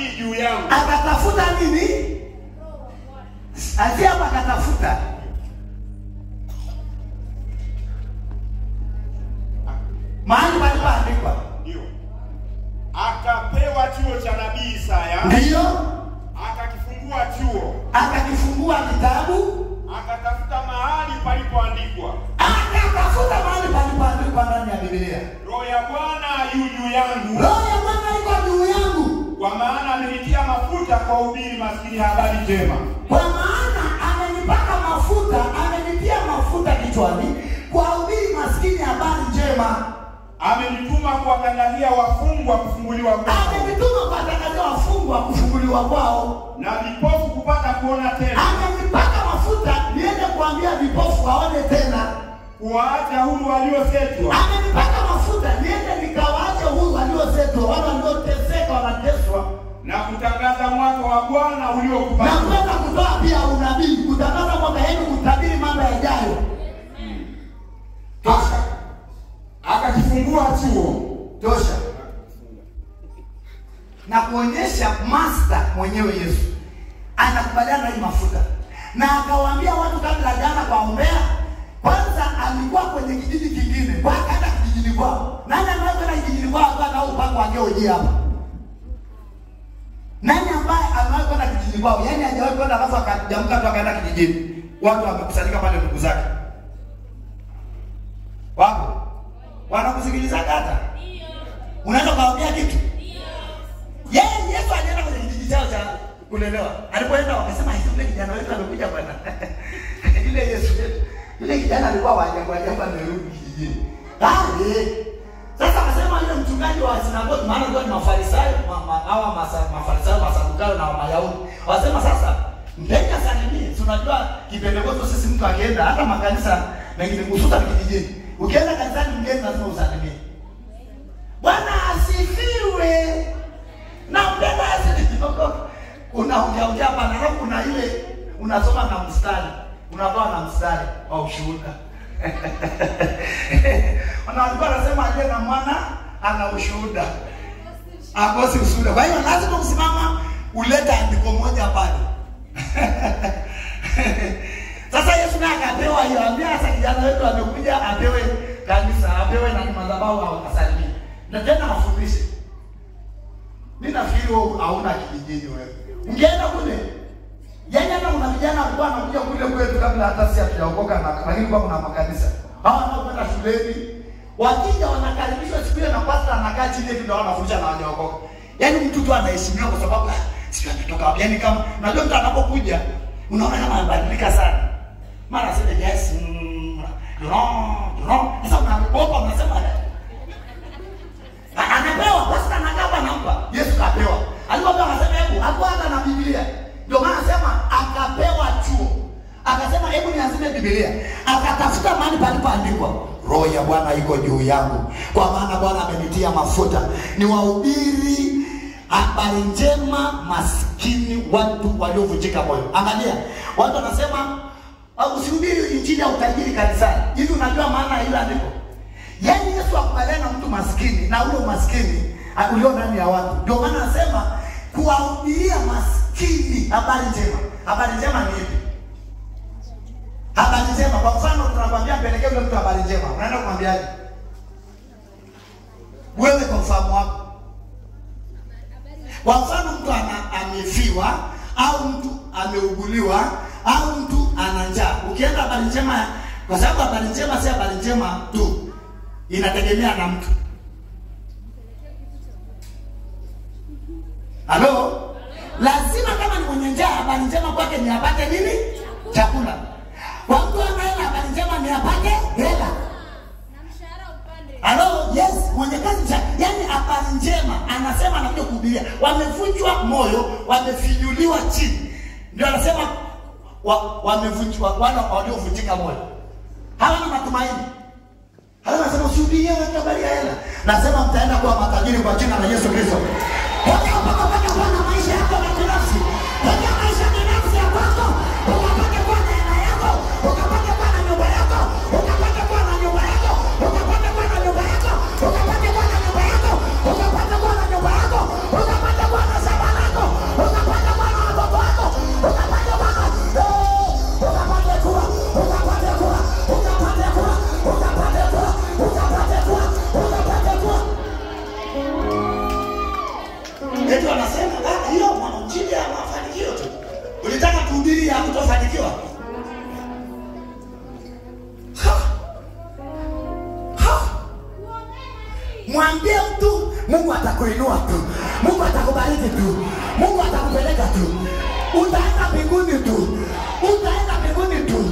hii juu yangu. Akatafuta nini? Azia akatafuta. Mahali palipoandikwa. Ndio. Akapewa chuo cha nabii Isaya. Ndio. Akakifungua chuo. Akakifungua kitabu. Akatafuta mahali palipoandikwa. Akatafuta mahali palipoandikwa ndani ya Biblia. Roho ya Bwana yu juu yangu. Roho ya Bwana iko juu yangu. Kwa maana amenitia mafuta kwa kuhubiri maskini habari njema. Kwa maana amenipaka mafuta, amenitia mafuta kichwani kwa kuhubiri maskini habari njema. Amenituma kuwatangazia wafungwa kufunguliwa kwao. Amenituma kuwatangazia wafungwa kufunguliwa kwao. Na vipofu kupata kuona tena. Amenipaka mafuta niende kuambia vipofu waone tena. Kuwaacha huru waliosetwa. Amenipaka mafuta niende nikawaache huru waliosetwa, wale walioteseka wanateswa. Na kutangaza mwaka wa Bwana uliokubali. Na kwenda kutoa pia unabii, kutangaza mwaka yenu, kutabiri mambo yajayo. Tosha. Akakifungua chuo. Tosha. Na kuonyesha master mwenyewe Yesu anakubaliana na hii mafuta. Na akawaambia watu kabla jana kwaombea, kwanza alikuwa kwenye kijiji kingine, kwa akaenda kijijini kwao. Nani anayekwenda kijijini kwao hapa au upako angeoje hapa? Nani ambaye anayekwenda kijijini kwao? Yaani hajawahi kwenda alafu akajamka tu akaenda kijijini. Watu wamekusanyika pale ndugu zake. Wapo? Wanakusikiliza hata? Ndio. Unaenda kaambia kitu? Ndio. Yeye Yesu alienda kwenye kijiji chao cha kulelewa. Alipoenda wakasema yule kijana wetu amekuja bwana. Ile Yesu yule kijana alikuwa wajabu amerudi kijijini. Sasa akasema yule mchungaji wa sinagogi, maana ndio ni Mafarisayo, hawa Mafarisayo, Masadukayo na Wayahudi. Wasema sasa mpeni asalimie. Tunajua kipendekozo sisi mtu akienda hata makanisa mengine hususan kijijini. Ukienda kanisani mgeni lazima usalimie. Bwana asifiwe. Na mpenda asifiwe. Unaongea hapa na hapo kuna ile unasoma na mstari. Unapewa na mstari wa ushuhuda. Wanaambiwa anasema aje na mwana ana ushuhuda. Akosi ushuhuda. Kwa hiyo lazima usimama ulete andiko moja pale. Sasa Yesu naye akapewa hiyo, ambia sasa kijana wetu amekuja apewe kanisa, apewe na madhabahu au asalimie. Na tena afundishe. Mimi nafikiri wewe hauna kijijini wewe. Ungeenda kule. Yaani hata kuna vijana walikuwa wanakuja kule kwetu kabla hata sisi hatujaokoka na lakini kwa kuna makanisa. Hawa wanaokwenda shuleni, wakija wanakaribishwa siku ile na pastor anakaa chini hivi ndio wanafundisha na hawajaokoka. Yaani mtu tu anaheshimiwa kwa sababu sio anatoka wapi. Yaani kama unajua mtu anapokuja unaona kama anabadilika sana. Mara sema yes, you know. Sasa unaogopa unasema anapewa pastor anakaa anampa. Yesu kapewa. Alikuwa anasema hebu hapo hata na Biblia. Ndio maana anasema akapewa chuo. Akasema hebu niazime Biblia. Akatafuta mahali palipoandikwa Roho ya Bwana iko juu yangu, kwa maana Bwana amenitia mafuta niwahubiri habari njema maskini, watu waliovunjika moyo. Angalia, watu wanasema usihubiri injili ya utajiri kanisani. Hivi unajua maana ya ile andiko? Yaani Yesu akubaliana na mtu maskini na ule maskini ulio ndani ya watu. Ndio maana anasema kuwahubiria maskini habari njema. Habari njema ni ipi? Habari njema, kwa mfano tunakwambia mpelekee yule mtu habari njema. Unaenda kumwambiaje? Wewe kwa mfano wako. Kwa mfano mtu amefiwa au mtu ameuguliwa au mtu ana njaa. Ukienda habari njema, kwa sababu habari njema si habari njema tu. Inategemea na mtu. Halo? Lazima kama ni mwenye njaa habari njema kwake ni apate nini? Chakula. Kwa mtu anaye habari njema ni apate hela. Na mshahara upande. Halo? Yes, mwenye kazi yani habari njema anasema anakuja kuhubiria. Wamevunjwa moyo, wamefinyuliwa chini. Ndio anasema wamevunjwa, wale waliovunjika moyo. Hawana matumaini. Hawana nasema usihubirie watu habari ya hela. Nasema mtaenda kuwa matajiri kwa jina la Yesu Kristo. Ukapata kuwa na maisha yako na binafsi. Ukapata maisha binafsi ya kwako. Ukapata kuwa na hela yako. Ukapata kuwa na nyumba yako. Ukapata kuwa na nyumba yako. Ukapata kuwa na nyumba yako. Ukapata kuwa na nyumba yako. Ukapata kuwa na nyumba yako. Ukapata kuwa na shamba lako. eti wanasema hiyo mwanamjini ya mafanikio tu. Ulitaka kuhubiri ya kutofanikiwa? Mwambie mtu Mungu atakuinua tu. Mungu atakubariki tu. Mungu atakupeleka tu. Utaenda mbinguni tu. Utaenda mbinguni tu.